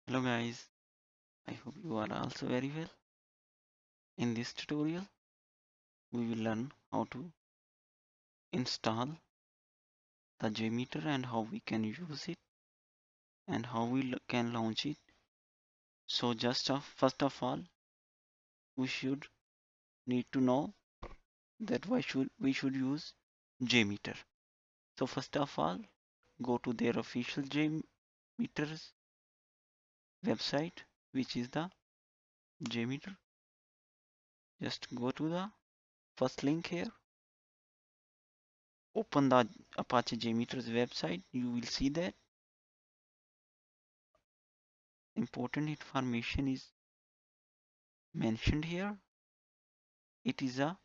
Hello guys, I hope you are also very well. In this tutorial, we will learn how to install the JMeter and how we can use it and how we can launch it. So first of all, we should need to know that why should we should use JMeter. So first of all, go to their official JMeter's website, which is the JMeter. Just go to the first link here, open the Apache JMeter's website. You will see that important information is mentioned here. It is a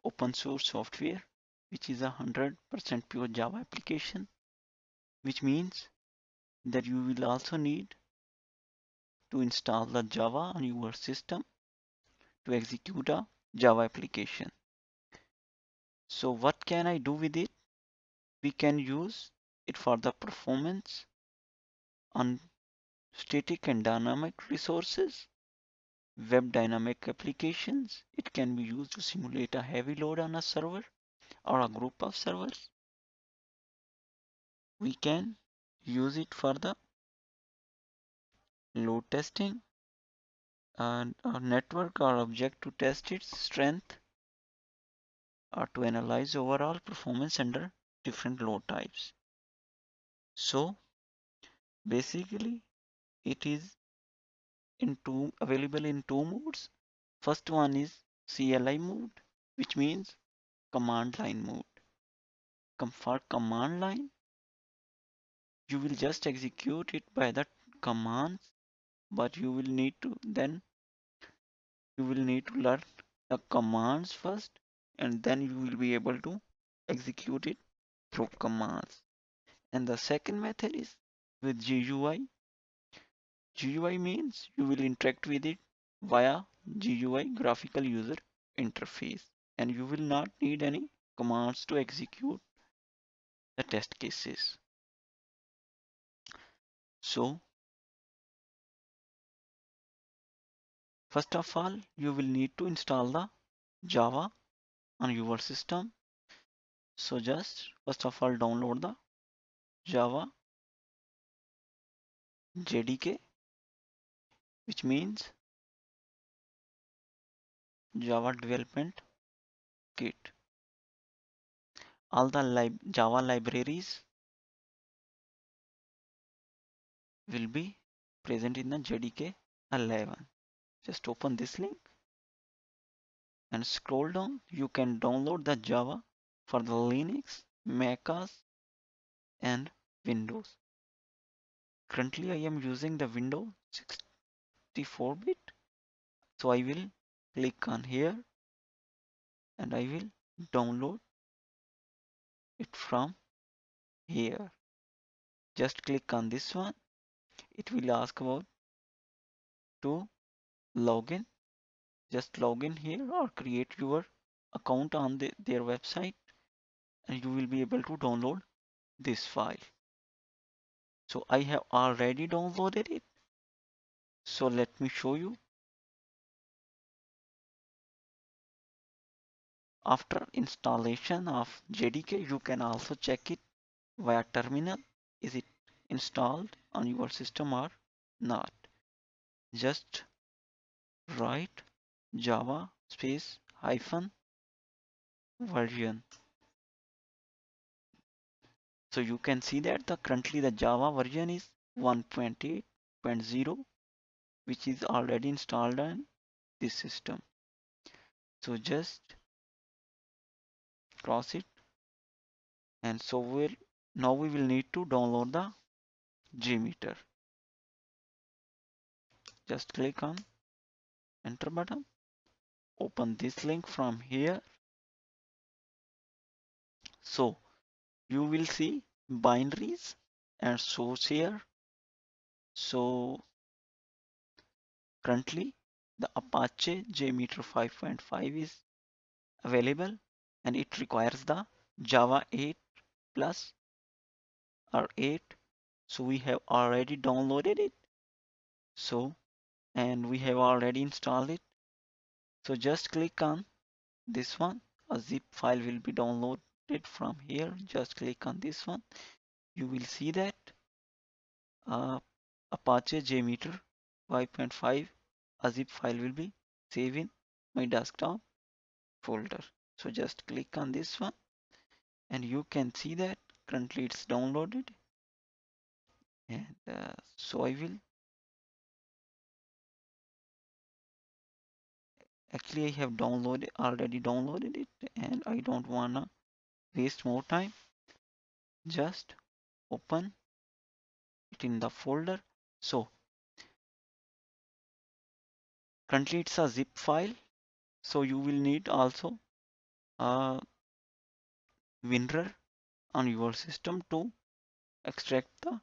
open source software which is a 100% pure Java application, which means that you will also need to install the Java on your system to execute a Java application. So what can I do with it? We can use it for the performance on static and dynamic resources, web dynamic applications. It can be used to simulate a heavy load on a server or a group of servers. We can use it for the load testing and our network or object to test its strength or to analyze overall performance under different load types. So basically it is available in two modes. First one is CLI mode, which means command line mode. For command line, you will just execute it by the commands, but you will need to learn the commands first, and then you will be able to execute it through commands. And the second method is with GUI. GUI means you will interact with it via GUI, graphical user interface, and you will not need any commands to execute the test cases. So first of all, you will need to install the Java on your system. So just first of all download the Java JDK, which means Java Development Kit. All the Java libraries will be present in the JDK 11. Just open this link and scroll down. You can download the Java for the Linux, MacOS, and Windows. Currently, I am using the Windows 64-bit, so I will click on here and I will download it from here. Just click on this one. It will ask about to log in. Just log in here or create your account on their website and you will be able to download this file. So I have already downloaded it. So let me show you. After installation of JDK, you can also check it via terminal. Is it installed on your system or not? Just write Java space hyphen version. So you can see that currently the Java version is 1.8.0, which is already installed on this system. So just cross it, and so now we will need to download the JMeter. Just click on enter button, open this link from here. So you will see binaries and source here. So currently the Apache JMeter 5.5 is available and it requires the Java 8 plus or 8. So we have already downloaded it. So, and we have already installed it. So just click on this one. A zip file will be downloaded from here. Just click on this one. You will see that uh, Apache JMeter 5.5, a zip file will be saved in my desktop folder. So just click on this one and you can see that currently it's downloaded. And so I will actually I have already downloaded it and I don't wanna waste more time. Just open it in the folder. So currently it's a zip file. So you will need also a WinRAR on your system to extract the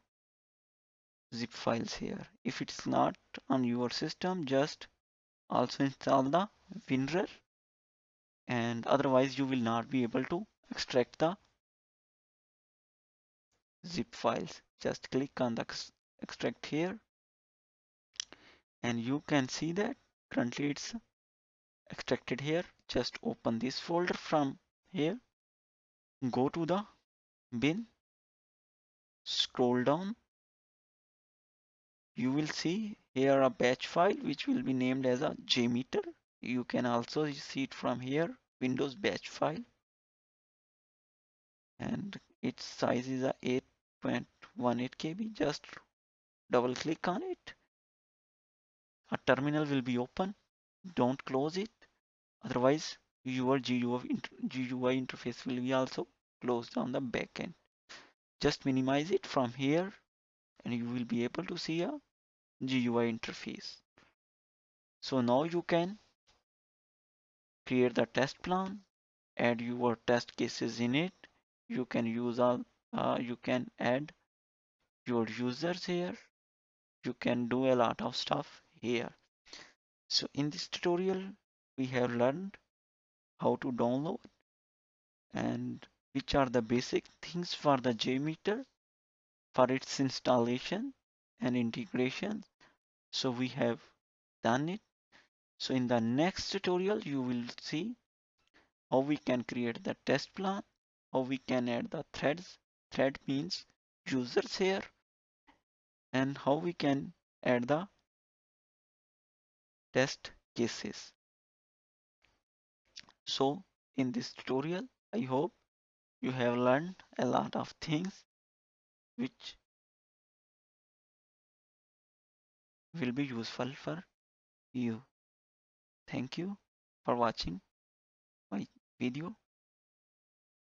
zip files here. If it's not on your system, just also install the WinRAR and otherwise you will not be able to extract the zip files. Just click on the extract here and you can see that currently it's extracted here. Just open this folder from here, go to the bin, scroll down. You will see here a batch file which will be named as a JMeter. You can also see it from here, Windows batch file, and its size is a 8.18 KB. Just double click on it. A terminal will be open. Don't close it. Otherwise, your GUI interface will be also closed on the backend. Just minimize it from here and you will be able to see a GUI interface. So now you can create the test plan, add your test cases in it. You can you can add your users here. You can do a lot of stuff here. So in this tutorial, we have learned how to download and which are the basic things for the JMeter for its installation and integration. So we have done it. So in the next tutorial, you will see how we can create the test plan, how we can add the threads. Thread means users here, and how we can add the test cases. So in this tutorial, I hope you have learned a lot of things which will be useful for you. Thank you for watching my video.